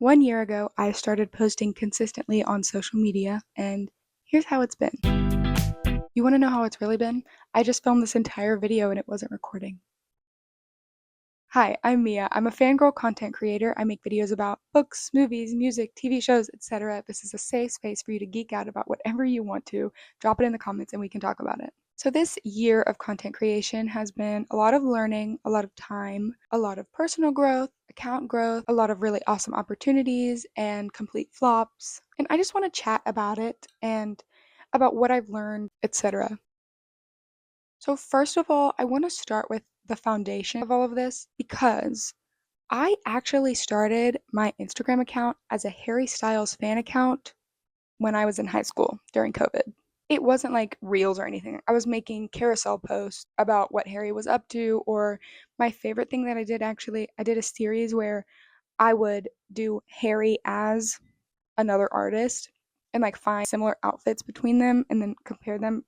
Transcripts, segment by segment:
1 year ago, I started posting consistently on social media, and here's how it's been. You want to know how it's really been? I just filmed this entire video and it wasn't recording. Hi, I'm Mia. I'm a fangirl content creator. I make videos about books, movies, music, TV shows, etc. This is a safe space for you to geek out about whatever you want to. Drop it in the comments and we can talk about it. So this year of content creation has been a lot of learning, a lot of time, a lot of personal growth, account growth, a lot of really awesome opportunities and complete flops. And I just want to chat about it and about what I've learned, etc. So first of all, I want to start with the foundation of all of this because I actually started my Instagram account as a Harry Styles fan account when I was in high school during COVID. It wasn't like reels or anything. I was making carousel posts about what Harry was up to, or my favorite thing that I did actually, I did a series where I would do Harry as another artist and like find similar outfits between them and then compare them.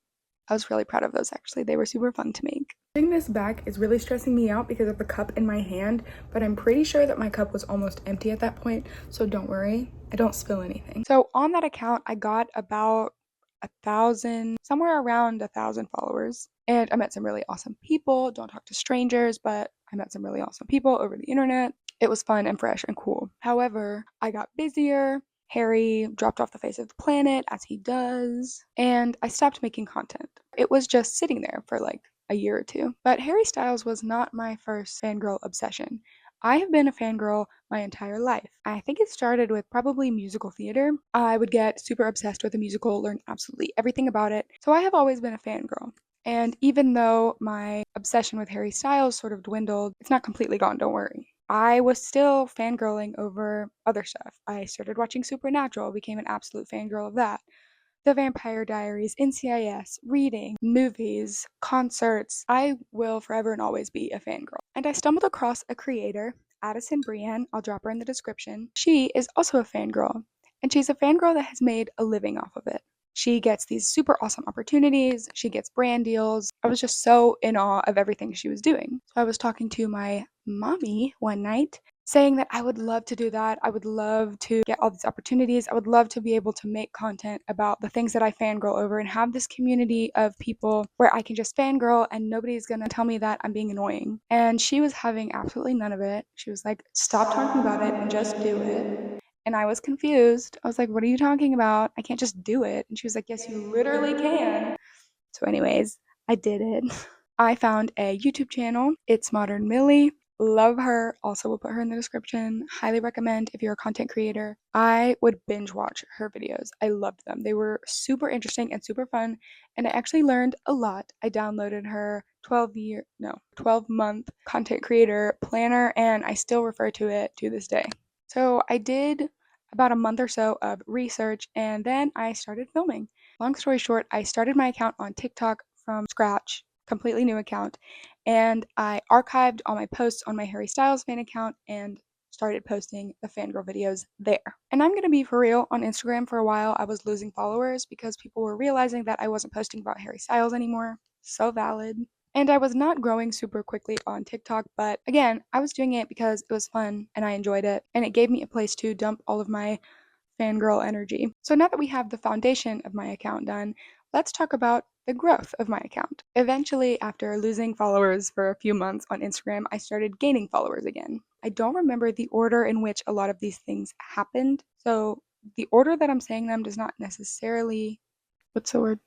I was really proud of those actually. They were super fun to make. Putting this back is really stressing me out because of the cup in my hand, but I'm pretty sure that my cup was almost empty at that point, so don't worry, I don't spill anything. So on that account, I got about 1,000, somewhere around 1,000 followers, and I met some really awesome people. Don't talk to strangers, but I met some really awesome people over the internet. It was fun and fresh and cool. However, I got busier. Harry dropped off the face of the planet, as he does, and I stopped making content. It was just sitting there for like a year or two. But Harry Styles was not my first fangirl obsession. I have been a fangirl my entire life. I think it started with probably musical theater. I would get super obsessed with a musical, learn absolutely everything about it. So I have always been a fangirl. And even though my obsession with Harry Styles sort of dwindled, it's not completely gone, don't worry. I was still fangirling over other stuff. I started watching Supernatural, became an absolute fangirl of that. The Vampire Diaries, NCIS, reading, movies, concerts. I will forever and always be a fangirl. And I stumbled across a creator, Addison Brienne. I'll drop her in the description. She is also a fangirl, and she's a fangirl that has made a living off of it. She gets these super awesome opportunities. She gets brand deals. I was just so in awe of everything she was doing. So I was talking to my mommy one night saying that I would love to do that. I would love to get all these opportunities. I would love to be able to make content about the things that I fangirl over and have this community of people where I can just fangirl and nobody's gonna tell me that I'm being annoying. And she was having absolutely none of it. She was like, stop talking about it and just do it. And I was confused. I was like, what are you talking about? I can't just do it. And she was like, yes, you literally can. So, anyways, I did it. I found a YouTube channel. It's Modern Millie. Love her. Also, will put her in the description. Highly recommend if you're a content creator. I would binge watch her videos. I loved them. They were super interesting and super fun. And I actually learned a lot. I downloaded her 12-month content creator planner, and I still refer to it to this day. So I did about a month or so of research, and then I started filming. Long story short, I started my account on TikTok from scratch, completely new account, and I archived all my posts on my Harry Styles fan account and started posting the fangirl videos there. And I'm gonna be for real, on Instagram for a while, I was losing followers because people were realizing that I wasn't posting about Harry Styles anymore. So valid. And I was not growing super quickly on TikTok, but again, I was doing it because it was fun and I enjoyed it, and it gave me a place to dump all of my fangirl energy. So now that we have the foundation of my account done, let's talk about the growth of my account. Eventually, after losing followers for a few months on Instagram, I started gaining followers again. I don't remember the order in which a lot of these things happened, so the order that I'm saying them does not necessarily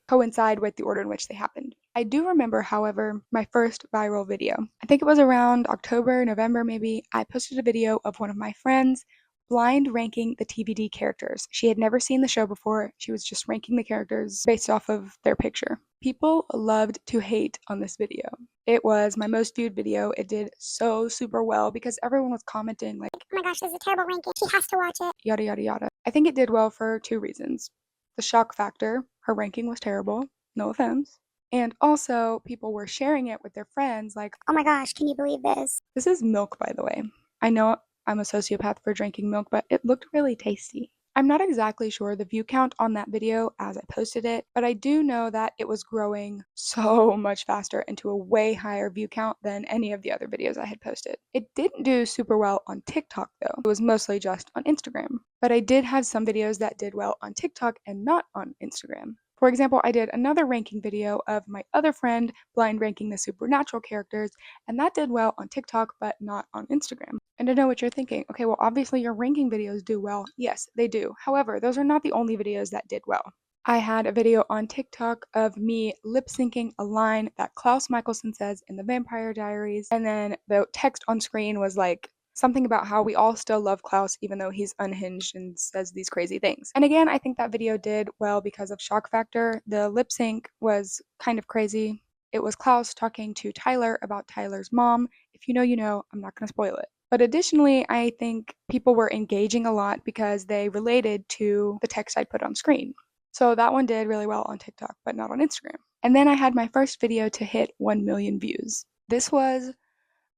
coincide with the order in which they happened. I do remember, however, my first viral video. I think it was around October, November maybe. I posted a video of one of my friends blind ranking the TVD characters. She had never seen the show before. She was just ranking the characters based off of their picture. People loved to hate on this video. It was my most viewed video. It did so super well because everyone was commenting like, oh my gosh, this is a terrible ranking. She has to watch it. Yada yada yada. I think it did well for two reasons. The shock factor, her ranking was terrible, no offense. And also, people were sharing it with their friends like, oh my gosh, can you believe this? This is milk, by the way. I know I'm a sociopath for drinking milk, but it looked really tasty. I'm not exactly sure the view count on that video as I posted it, but I do know that it was growing so much faster and to a way higher view count than any of the other videos I had posted. It didn't do super well on TikTok though. It was mostly just on Instagram. But I did have some videos that did well on TikTok and not on Instagram. For example, I did another ranking video of my other friend blind ranking the supernatural characters, and that did well on TikTok but not on Instagram. And I know what you're thinking. Okay, well, obviously your ranking videos do well. Yes, they do. However, those are not the only videos that did well. I had a video on TikTok of me lip syncing a line that Klaus Michelson says in the Vampire Diaries, and then the text on screen was like something about how we all still love Klaus even though he's unhinged and says these crazy things. And again, I think that video did well because of shock factor. The lip sync was kind of crazy. It was Klaus talking to Tyler about Tyler's mom. If you know, you know. I'm not going to spoil it. But additionally, I think people were engaging a lot because they related to the text I put on screen. So that one did really well on TikTok, but not on Instagram. And then I had my first video to hit 1 million views. This was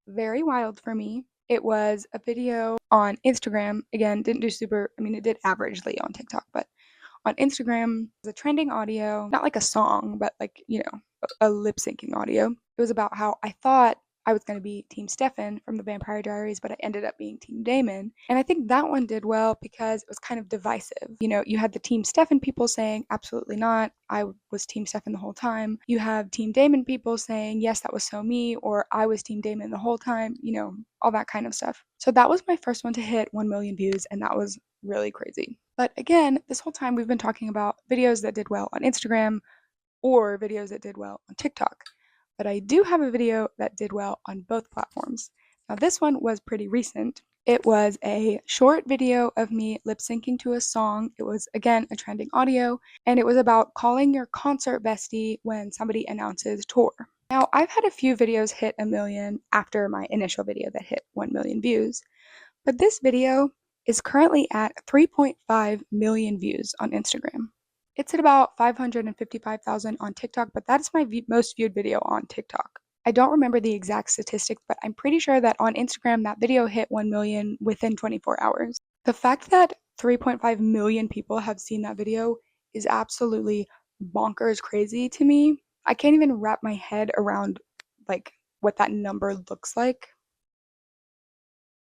very wild for me. It was a video on Instagram. Again, didn't do super, I mean, it did averagely on TikTok, but on Instagram, it was a trending audio, not like a song, but like, a lip syncing audio. It was about how I thought I was going to be Team Stefan from the Vampire Diaries, but I ended up being Team Damon. And I think that one did well because it was kind of divisive. You had the Team Stefan people saying, absolutely not, I was Team Stefan the whole time. You have Team Damon people saying, yes, that was so me, or I was Team Damon the whole time, all that kind of stuff. So that was my first one to hit 1 million views, and that was really crazy. But again, this whole time we've been talking about videos that did well on Instagram or videos that did well on TikTok. But I do have a video that did well on both platforms. Now, this one was pretty recent. It was a short video of me lip syncing to a song. It was, again, a trending audio, and it was about calling your concert bestie when somebody announces tour. Now, I've had a few videos hit 1 million after my initial video that hit 1 million views, but this video is currently at 3.5 million views on Instagram. It's at about 555,000 on TikTok, but that is my most viewed video on TikTok. I don't remember the exact statistic, but I'm pretty sure that on Instagram that video hit 1 million within 24 hours. The fact that 3.5 million people have seen that video is absolutely bonkers crazy to me. I can't even wrap my head around like what that number looks like.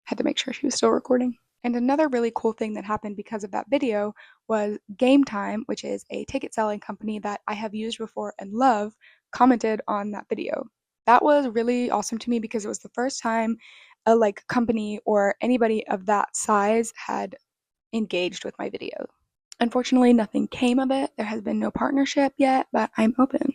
Had to make sure she was still recording. And another really cool thing that happened because of that video was Game Time, which is a ticket selling company that I have used before and love, commented on that video. That was really awesome to me because it was the first time a company or anybody of that size had engaged with my video. Unfortunately, nothing came of it. There has been no partnership yet, but I'm open.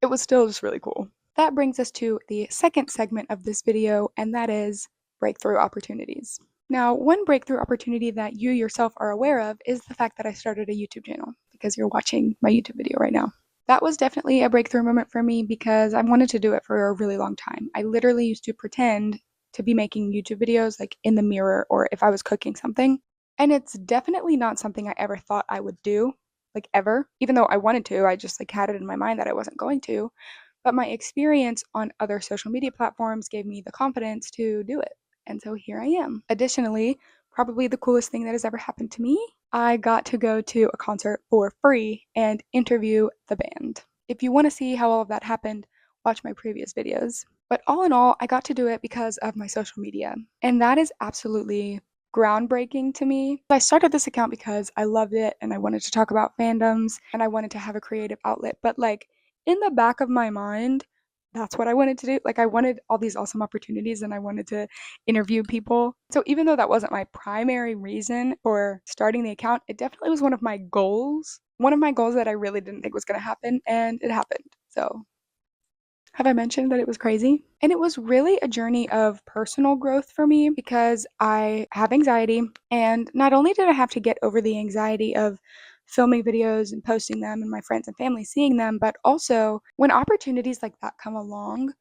It was still just really cool. That brings us to the second segment of this video, and that is breakthrough opportunities. Now, one breakthrough opportunity that you yourself are aware of is the fact that I started a YouTube channel because you're watching my YouTube video right now. That was definitely a breakthrough moment for me because I wanted to do it for a really long time. I literally used to pretend to be making YouTube videos like in the mirror or if I was cooking something. And it's definitely not something I ever thought I would do, like ever. Even though I wanted to, I just had it in my mind that I wasn't going to. But my experience on other social media platforms gave me the confidence to do it. And so here I am. Additionally, probably the coolest thing that has ever happened to me, I got to go to a concert for free and interview the band. If you want to see how all of that happened, watch my previous videos. But all in all, I got to do it because of my social media. And that is absolutely groundbreaking to me. I started this account because I loved it and I wanted to talk about fandoms and I wanted to have a creative outlet. But in the back of my mind, that's what I wanted to do. I wanted all these awesome opportunities and I wanted to interview people. So even though that wasn't my primary reason for starting the account, it definitely was one of my goals. One of my goals that I really didn't think was going to happen, and it happened. So have I mentioned that it was crazy? And it was really a journey of personal growth for me because I have anxiety. And not only did I have to get over the anxiety of filming videos and posting them and my friends and family seeing them, but also when opportunities like that come along,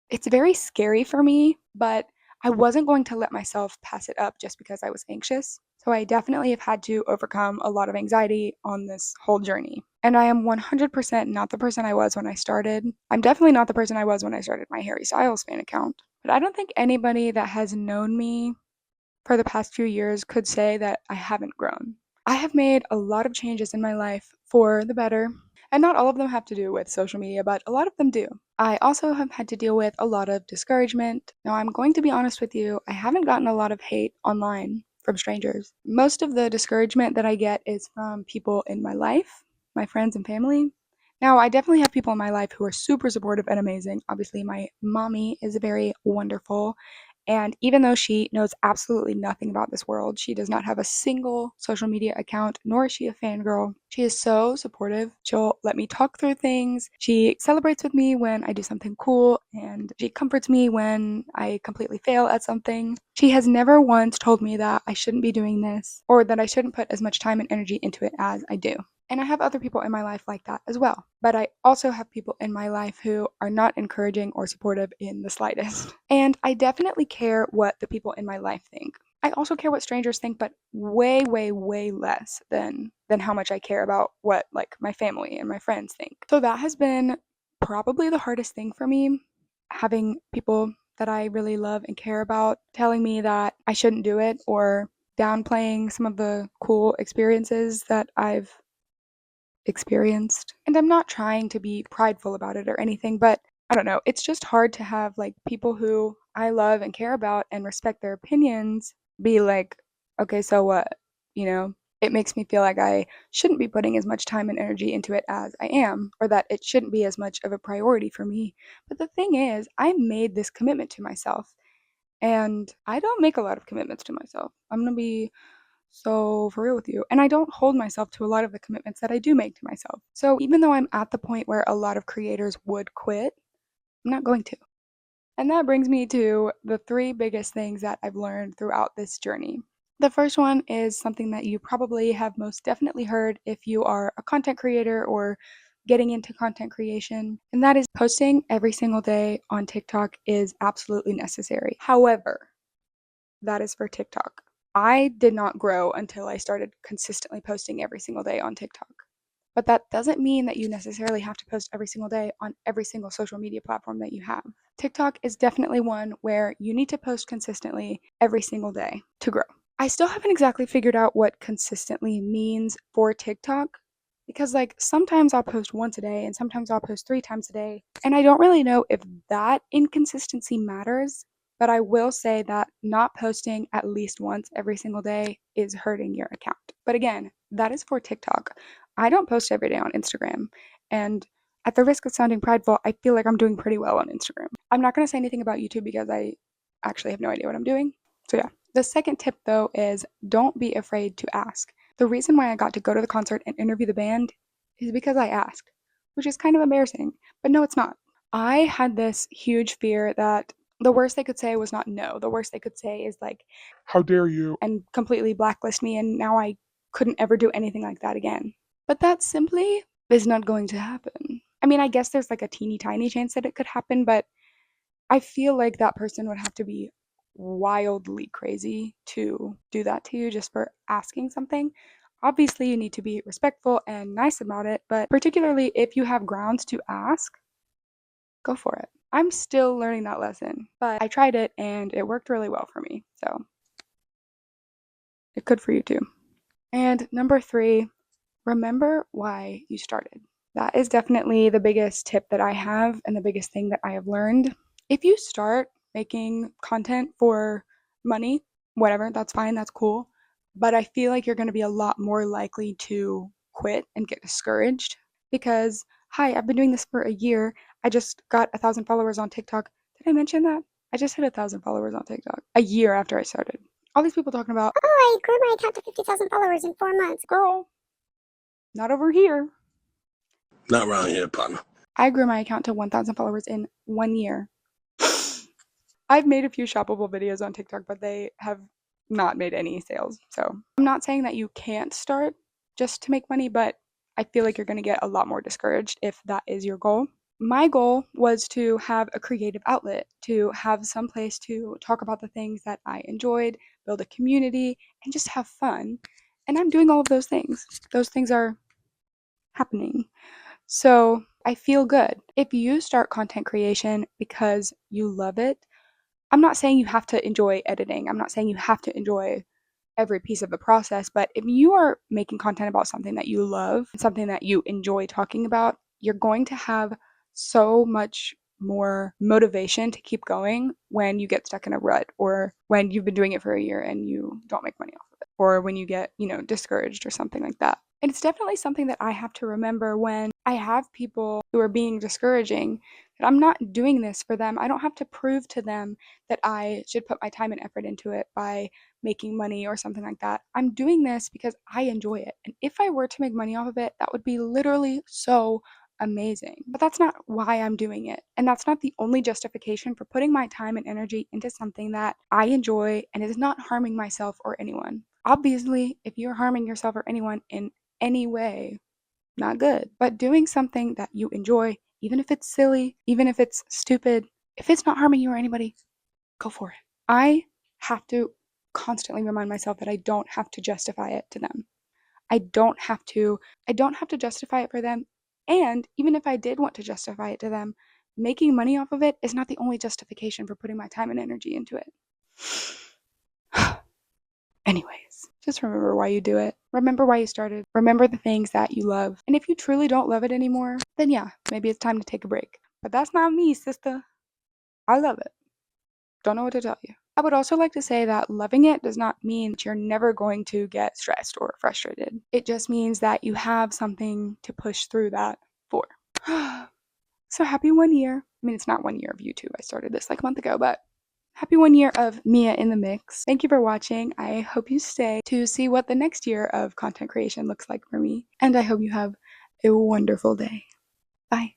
it's very scary for me, but I wasn't going to let myself pass it up just because I was anxious. So I definitely have had to overcome a lot of anxiety on this whole journey. And I am 100% not the person I was when I started. I'm definitely not the person I was when I started my Harry Styles fan account. But I don't think anybody that has known me for the past few years could say that I haven't grown. I have made a lot of changes in my life for the better, and not all of them have to do with social media, but a lot of them do. I also have had to deal with a lot of discouragement. Now, I'm going to be honest with you, I haven't gotten a lot of hate online from strangers. Most of the discouragement that I get is from people in my life, my friends and family. Now, I definitely have people in my life who are super supportive and amazing. Obviously, my mommy is very wonderful. And even though she knows absolutely nothing about this world, she does not have a single social media account, nor is she a fangirl. She is so supportive. She'll let me talk through things. She celebrates with me when I do something cool, and she comforts me when I completely fail at something. She has never once told me that I shouldn't be doing this or that I shouldn't put as much time and energy into it as I do. And I have other people in my life like that as well. But I also have people in my life who are not encouraging or supportive in the slightest. And I definitely care what the people in my life think. I also care what strangers think, but way, way, way less than how much I care about what like my family and my friends think. So that has been probably the hardest thing for me, having people that I really love and care about telling me that I shouldn't do it or downplaying some of the cool experiences that I've experienced. And I'm not trying to be prideful about it or anything, but I don't know. It's just hard to have like people who I love and care about and respect their opinions be like, okay, so what? You know, it makes me feel like I shouldn't be putting as much time and energy into it as I am, or that it shouldn't be as much of a priority for me. But the thing is, I made this commitment to myself, and I don't make a lot of commitments to myself. I'm going to be so for real with you. And I don't hold myself to a lot of the commitments that I do make to myself. So even though I'm at the point where a lot of creators would quit, I'm not going to. And that brings me to the three biggest things that I've learned throughout this journey. The first one is something that you probably have most definitely heard if you are a content creator or getting into content creation, and that is posting every single day on TikTok is absolutely necessary. However, that is for TikTok. I did not grow until I started consistently posting every single day on TikTok. But that doesn't mean that you necessarily have to post every single day on every single social media platform that you have. TikTok is definitely one where you need to post consistently every single day to grow. I still haven't exactly figured out what consistently means for TikTok because, like, sometimes I'll post once a day and sometimes I'll post 3 times a day. And I don't really know if that inconsistency matters, but I will say that not posting at least once every single day is hurting your account. But again, that is for TikTok. I don't post every day on Instagram. And at the risk of sounding prideful, I feel like I'm doing pretty well on Instagram. I'm not going to say anything about YouTube because I actually have no idea what I'm doing. So, yeah. The second tip, though, is don't be afraid to ask. The reason why I got to go to the concert and interview the band is because I asked, which is kind of embarrassing. But no, it's not. I had this huge fear that the worst they could say was not no. The worst they could say is like, how dare you? And completely blacklist me, and now I couldn't ever do anything like that again. But that simply is not going to happen. I mean, I guess there's like a teeny tiny chance that it could happen, but I feel like that person would have to be wildly crazy to do that to you just for asking something. Obviously, you need to be respectful and nice about it, but particularly if you have grounds to ask, go for it. I'm still learning that lesson, but I tried it and it worked really well for me. So it could for you too. And number three, remember why you started. That is definitely the biggest tip that I have and the biggest thing that I have learned. If you start making content for money, whatever, that's fine, that's cool. But I feel like you're going to be a lot more likely to quit and get discouraged because, hi, I've been doing this for a year. I just got 1,000 followers on TikTok. Did I mention that? I just hit 1,000 followers on TikTok a year after I started. All these people talking about, oh, I grew my account to 50,000 followers in 4 months. Girl, not over here. Not around here, partner. I grew my account to 1,000 followers in 1 year. I've made a few shoppable videos on TikTok, but they have not made any sales. So I'm not saying that you can't start just to make money, but I feel like you're going to get a lot more discouraged if that is your goal. My goal was to have a creative outlet, to have some place to talk about the things that I enjoyed, build a community, and just have fun. And I'm doing all of those things. Those things are happening. So I feel good. If you start content creation because you love it, I'm not saying you have to enjoy editing. I'm not saying you have to enjoy every piece of the process, but if you are making content about something that you love, something that you enjoy talking about, you're going to have so much more motivation to keep going when you get stuck in a rut, or when you've been doing it for a year and you don't make money off of it, or when you get, discouraged or something like that. And it's definitely something that I have to remember when I have people who are being discouraging, that I'm not doing this for them. I don't have to prove to them that I should put my time and effort into it by making money or something like that. I'm doing this because I enjoy it. And if I were to make money off of it, that would be literally so amazing. But that's not why I'm doing it. And that's not the only justification for putting my time and energy into something that I enjoy and is not harming myself or anyone. Obviously, if you're harming yourself or anyone in any way, not good. But doing something that you enjoy, even if it's silly, even if it's stupid, if it's not harming you or anybody, go for it. I have to constantly remind myself that I don't have to justify it to them. I don't have to justify it for them. And even if I did want to justify it to them, making money off of it is not the only justification for putting my time and energy into it. Anyways, just remember why you do it. Remember why you started. Remember the things that you love. And if you truly don't love it anymore, then yeah, maybe it's time to take a break. But that's not me, sister. I love it. Don't know what to tell you. I would also like to say that loving it does not mean that you're never going to get stressed or frustrated. It just means that you have something to push through that for. So happy 1 year. I mean, it's not 1 year of YouTube. I started this like a month ago, but happy 1 year of Mia in the Mix. Thank you for watching. I hope you stay to see what the next year of content creation looks like for me. And I hope you have a wonderful day. Bye.